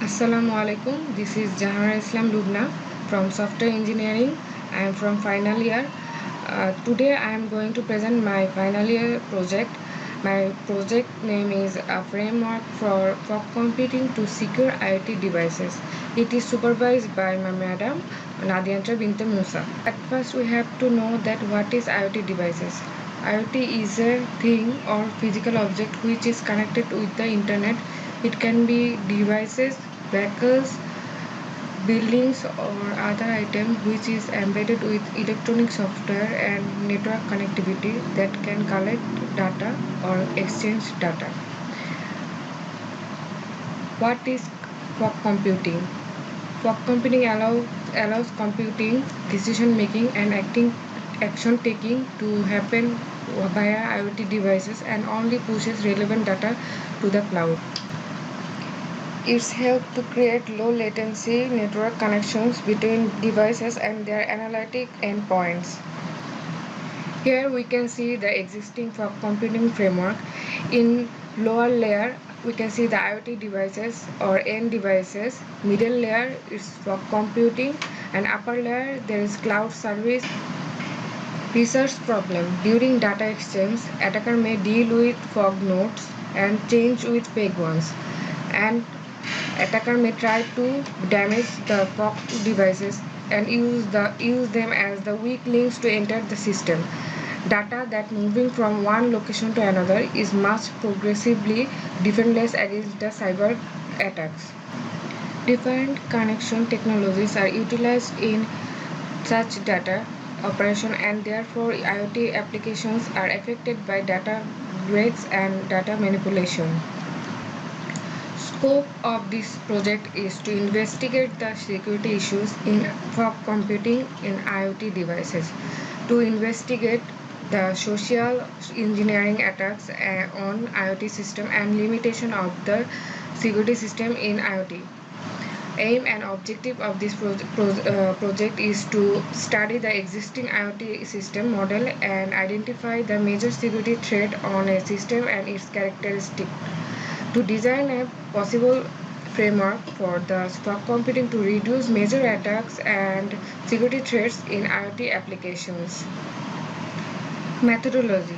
Assalamualaikum. This is Jahara Islam Lubna from Software Engineering. I am from final year. Today I am going to present my final year project. My project name is a framework for fog computing to secure IoT devices. It is supervised by my madam Nadiantra Binte Musa. At first we have to know that what is IoT devices. IoT is a thing or physical object which is connected with the internet. It can be devices, vehicles, buildings or other item which is embedded with electronic software and network connectivity that can collect data or exchange data. What is fog computing? Fog computing allows computing, decision making and action taking to happen via IoT devices and only pushes relevant data to the cloud. It's helped to create low latency network connections between devices and their analytic endpoints. Here we can see the existing fog computing framework. In lower layer we can see the IoT devices or end devices. Middle layer is fog computing and upper layer there is cloud service. Research problem. During data exchange, attacker may deal with fog nodes and change with fake ones, and attacker may try to damage the fog devices and use them as the weak links to enter the system. Data that moving from one location to another is much progressively defenseless against the cyber attacks. Different connection technologies are utilized in such data operation and therefore IoT applications are affected by data breaks and data manipulation. Scope of this project is to investigate the security issues in fog computing in IoT devices, to investigate the social engineering attacks on IoT system and limitation of the security system in IoT. Aim and objective of this project is to study the existing IoT system model and identify the major security threat on a system and its characteristics, to design a possible framework for the fog computing to reduce major attacks and security threats in IoT applications. Methodology.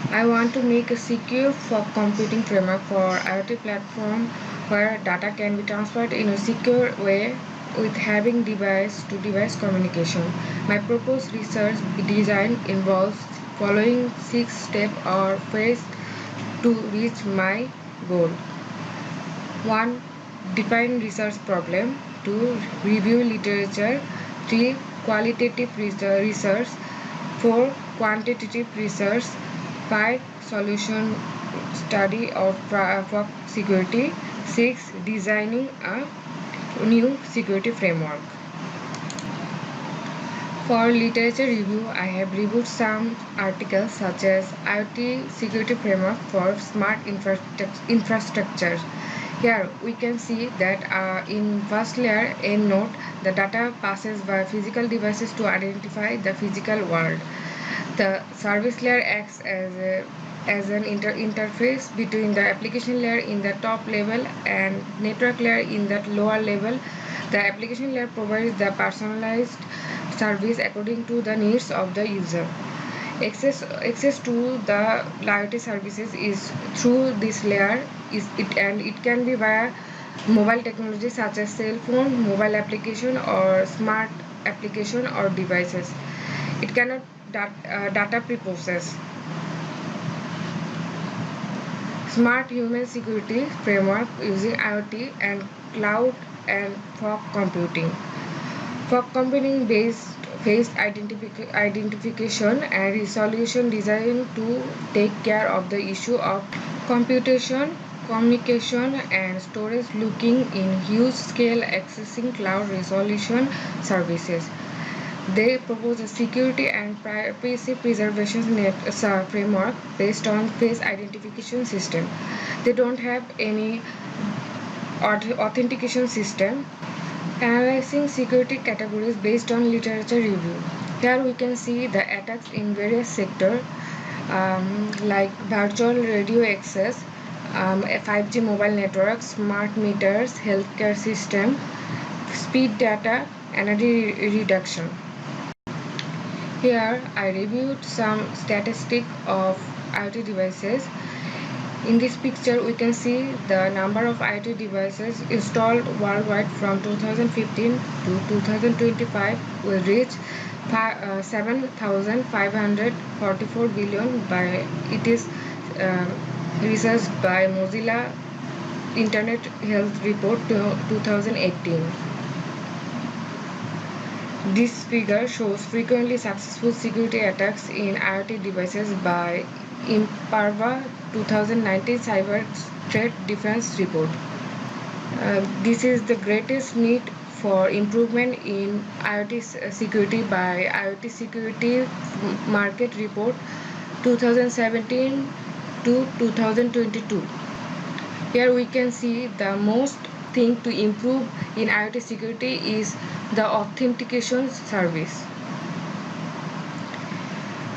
I want to make a secure fog computing framework for IoT platform where data can be transferred in a secure way with having device-to-device communication. My proposed research design involves following 6 steps or phases to reach my goal. 1. Define research problem. 2. Review literature. 3. Qualitative research. 4. Quantitative research. 5. Solution study of fog security. 6. Designing a new security framework. For literature review, I have reviewed some articles such as IoT Security Framework for Smart Infrastructure. Here we can see that in first layer end node, the data passes by physical devices to identify the physical world. The service layer acts as an interface between the application layer in the top level and network layer in the lower level. The application layer provides the personalized service according to the needs of the user. Access to the IoT services is through this layer and it can be via mobile technology such as cell phone, mobile application or smart application or devices. It cannot data pre-process. Smart human security framework using IoT and cloud and fog computing. Fog computing based face identification and resolution designed to take care of the issue of computation, communication and storage looking in huge scale accessing cloud resolution services. They propose a security and privacy preservation framework based on face identification system. They don't have any authentication system. Analyzing security categories based on literature review. Here we can see the attacks in various sectors like virtual radio access, a 5G mobile network, smart meters, healthcare system, speed data, energy reduction. Here I reviewed some statistics of IoT devices. In this picture we can see the number of IoT devices installed worldwide from 2015 to 2025 will reach 7,544 billion by it is researched by Mozilla Internet Health Report 2018. This figure shows frequently successful security attacks in IoT devices by Imparva 2019 Cyber Threat Defense Report. This is the greatest need for improvement in IoT security by IoT Security Market Report 2017 to 2022. Here we can see the most thing to improve in IoT security is the authentication service.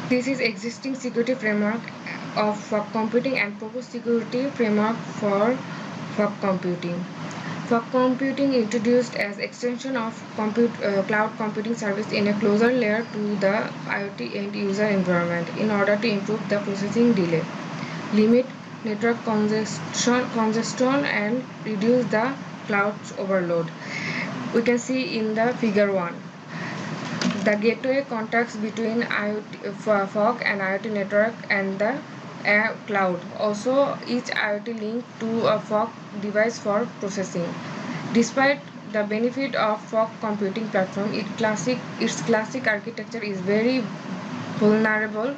This is existing security framework of fog computing and proposed security framework for fog computing. Fog computing introduced as extension of cloud computing service in a closer layer to the IoT end user environment in order to improve the processing delay, limit network congestion and reduce the cloud overload. We can see in the figure 1. The gateway contacts between fog and IoT network and the cloud. Also, each IoT link to a fog device for processing. Despite the benefit of fog computing platform, its classic architecture is very vulnerable,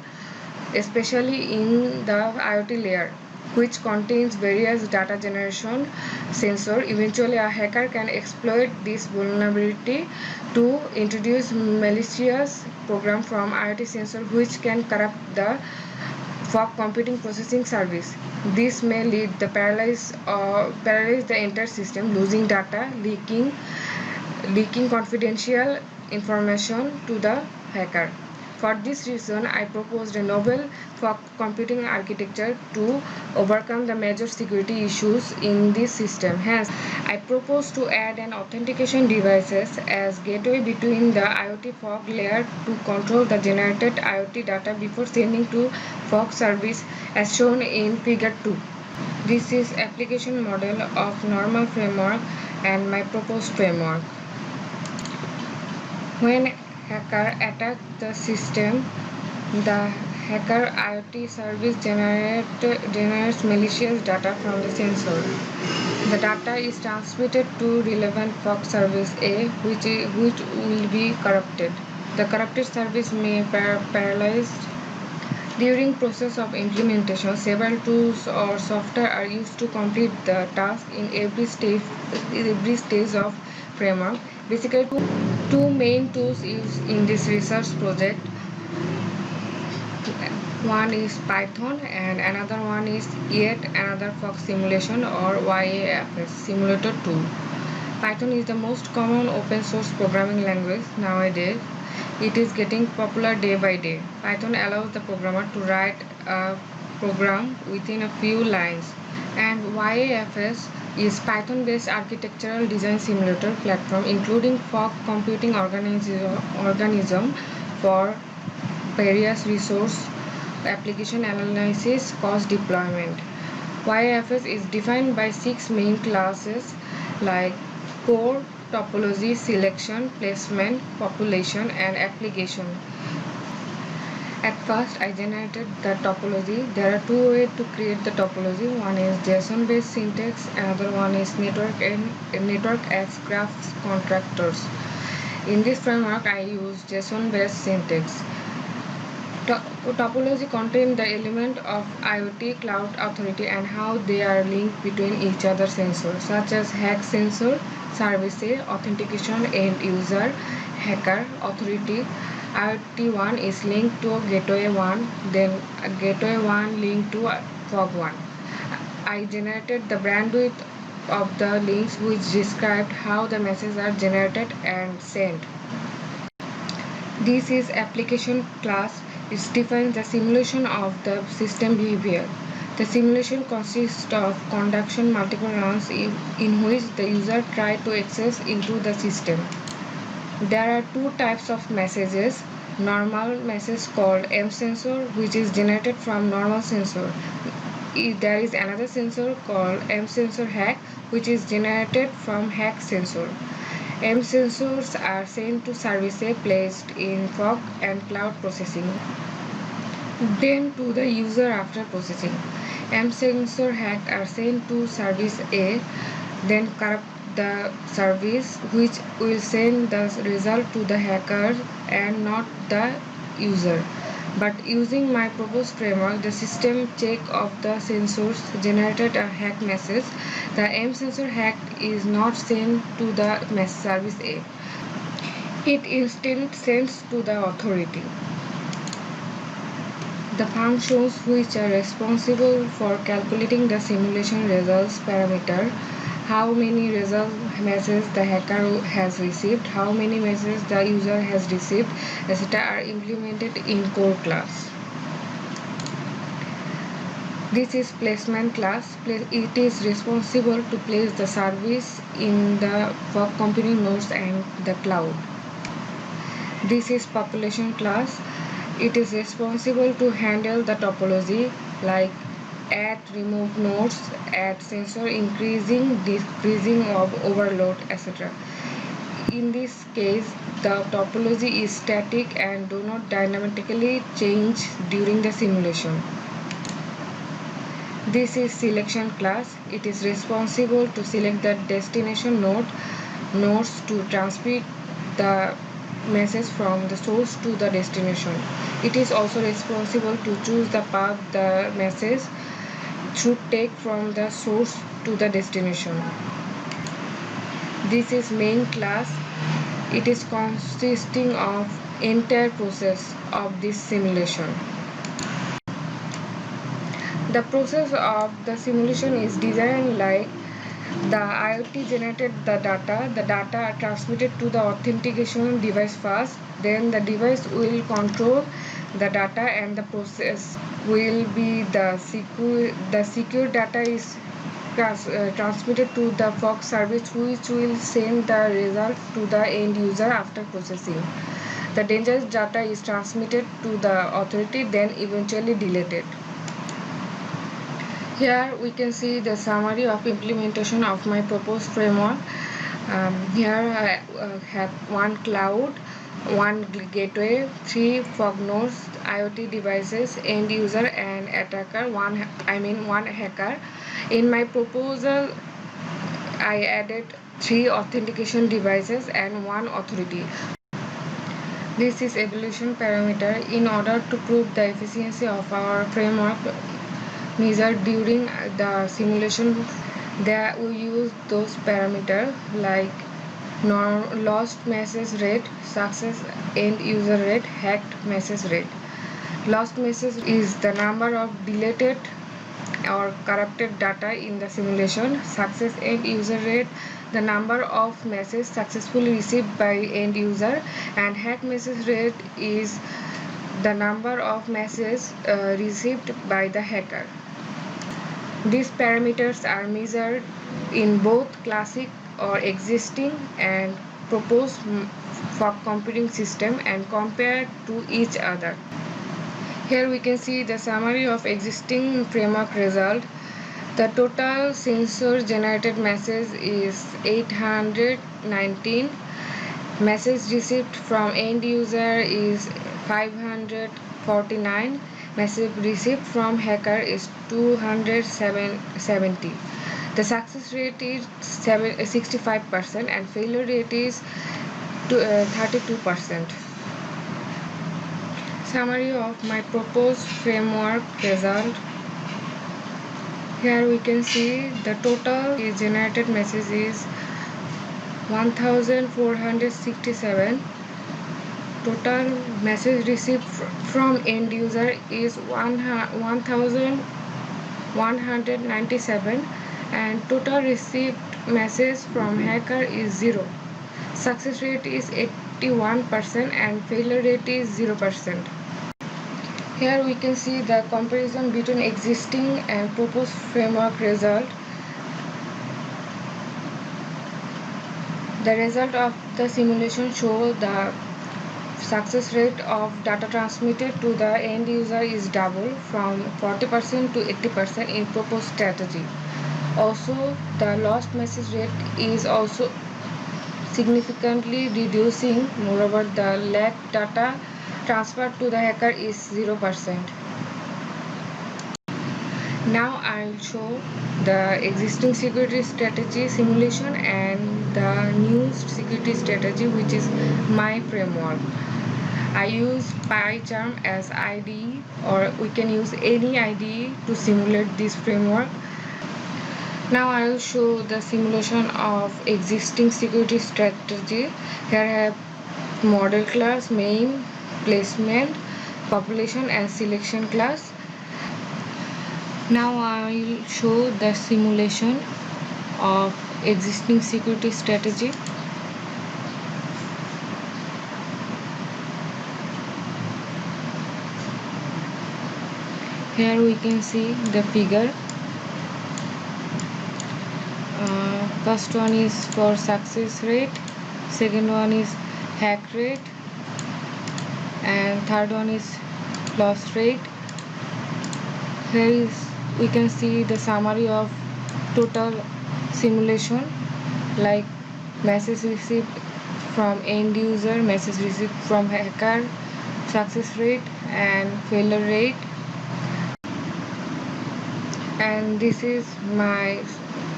especially in the IoT layer, which contains various data generation sensor. Eventually, a hacker can exploit this vulnerability to introduce malicious program from IoT sensor which can corrupt the fog computing processing service. This may lead the paralyze the entire system, losing data, leaking confidential information to the hacker. For this reason, I proposed a novel fog computing architecture to overcome the major security issues in this system. Hence, I propose to add an authentication devices as gateway between the IoT fog layer to control the generated IoT data before sending to fog service as shown in figure 2. This is application model of normal framework and my proposed framework. When hacker attack the system, the hacker IoT service generates malicious data from the sensor. The data is transmitted to relevant fog service A, which will be corrupted. The corrupted service may paralyzed. During process of implementation, several tools or software are used to complete the task in every stage of framework. Basically, two main tools used in this research project. One is Python and another one is yet another fog simulation or YAFS simulator tool. Python is the most common open source programming language nowadays. It is getting popular day by day. Python allows the programmer to write a program within a few lines. And YAFS is Python-based architectural design simulator platform including fog computing organism for various resource application analysis, cost deployment. YAFS is defined by 6 main classes like core, topology, selection, placement, population, and application. At first, I generated the topology. There are two ways to create the topology. One is JSON-based syntax, another one is network as graph contractors. In this framework, I use JSON-based syntax. Topology contains the element of IoT, cloud authority, and how they are linked between each other sensors, such as hack sensor, service A, authentication, end user, hacker, authority. IoT 1 is linked to gateway 1, then gateway 1 linked to fog 1. I generated the bandwidth of the links which described how the messages are generated and sent. This is application class. It defines the simulation of the system behavior. The simulation consists of conduction multiple runs in which the user tries to access into the system. There are two types of messages. Normal message called M sensor, which is generated from normal sensor. There is another sensor called M sensor hack, which is generated from hack sensor. M sensors are sent to service A placed in fog and cloud processing, then to the user after processing. M sensor hack are sent to service A, then corrupt the service, which will send the result to the hacker and not the user. But using my proposed framework, the system check of the sensors generated a hack message. The M sensor hack is not sent to the service A. It instead sends to the authority. The functions which are responsible for calculating the simulation results parameter, how many result messages the hacker has received, how many messages the user has received, etc. are implemented in core class. This is placement class. It is responsible to place the service in the fog computing nodes and the cloud. This is population class. It is responsible to handle the topology like add, remove nodes, add sensor, increasing, decreasing of overload, etc. In this case, the topology is static and do not dynamically change during the simulation. This is selection class. It is responsible to select the destination nodes to transmit the message from the source to the destination. It is also responsible to choose the path the message should take from the source to the destination. This is main class. It is consisting of entire process of this simulation. The process of the simulation is designed like the IoT generated the data are transmitted to the authentication device first, then the device will control the data and the process will be the secure data is transmitted to the fog service, which will send the result to the end user after processing. The dangerous data is transmitted to the authority, then eventually deleted. Here we can see the summary of implementation of my proposed framework. Here I have one cloud, one gateway, 3 fog nodes, IoT devices, end user and attacker, one hacker. In my proposal, I added 3 authentication devices and 1 authority. This is evaluation parameter. In order to prove the efficiency of our framework measured during the simulation, there we use those parameters like lost message rate, success end user rate, hacked message rate. Lost message is the number of deleted or corrupted data in the simulation. Success end user rate, the number of messages successfully received by end user, and hack message rate is the number of messages received by the hacker. These parameters are measured in both classic or existing and proposed fog computing system and compared to each other. Here we can see the summary of existing framework result. The total sensor generated message is 819. Message received from end user is 549. Message received from hacker is 270. The success rate is 65% and failure rate is 32%. Summary of my proposed framework result. Here we can see the total generated message is 1467. Total message received from end user is 1197 and total received message from hacker is 0. Success rate is 81% and failure rate is 0%. Here we can see the comparison between existing and proposed framework result. The result of the simulation show the success rate of data transmitted to the end user is double from 40% to 80% in proposed strategy. Also, the lost message rate is also significantly reducing. Moreover, the lag data transfer to the hacker is 0%. Now I'll show the existing security strategy simulation and the new security strategy, which is my framework. I use PyCharm as IDE, or we can use any IDE to simulate this framework. Now I will show the simulation of existing security strategy. Here I have model class, main, placement, population and selection class. Now I will show the simulation of existing security strategy. Here we can see the figure. First one is for success rate, second one is hack rate, and third one is loss rate. Here we can see the summary of total simulation, like message received from end user, message received from hacker, success rate and failure rate. And this is my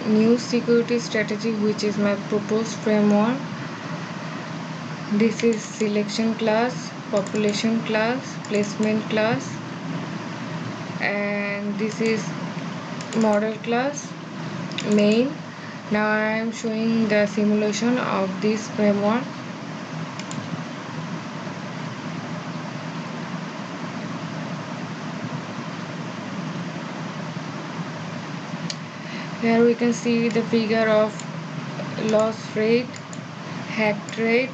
new security strategy, which is my proposed framework. This is selection class, population class, placement class, and this is model class, main. Now I am showing the simulation of this framework. Here we can see the figure of loss rate, hack rate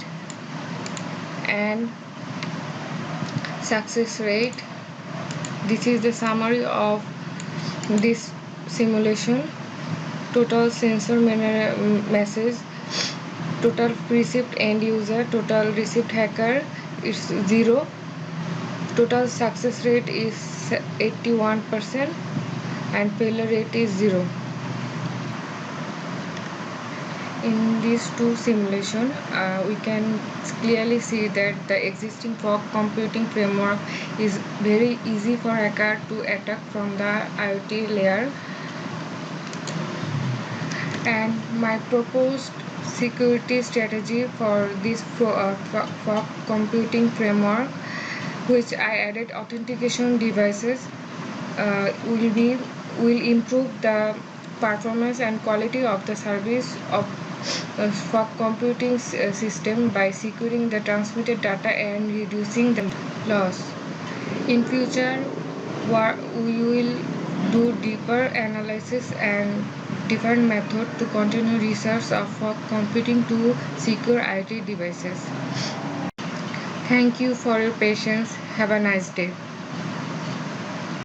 and success rate. This is the summary of this simulation. Total sensor message, total received end user, total received hacker is 0. Total success rate is 81% and failure rate is 0. In these two simulations, we can clearly see that the existing fog computing framework is very easy for hacker to attack from the IoT layer. And my proposed security strategy for this fog computing framework, which I added authentication devices, will improve the performance and quality of the service of fog computing system by securing the transmitted data and reducing the loss. In future, we will do deeper analysis and different method to continue research of fog computing to secure IoT devices. Thank you for your patience. Have a nice day.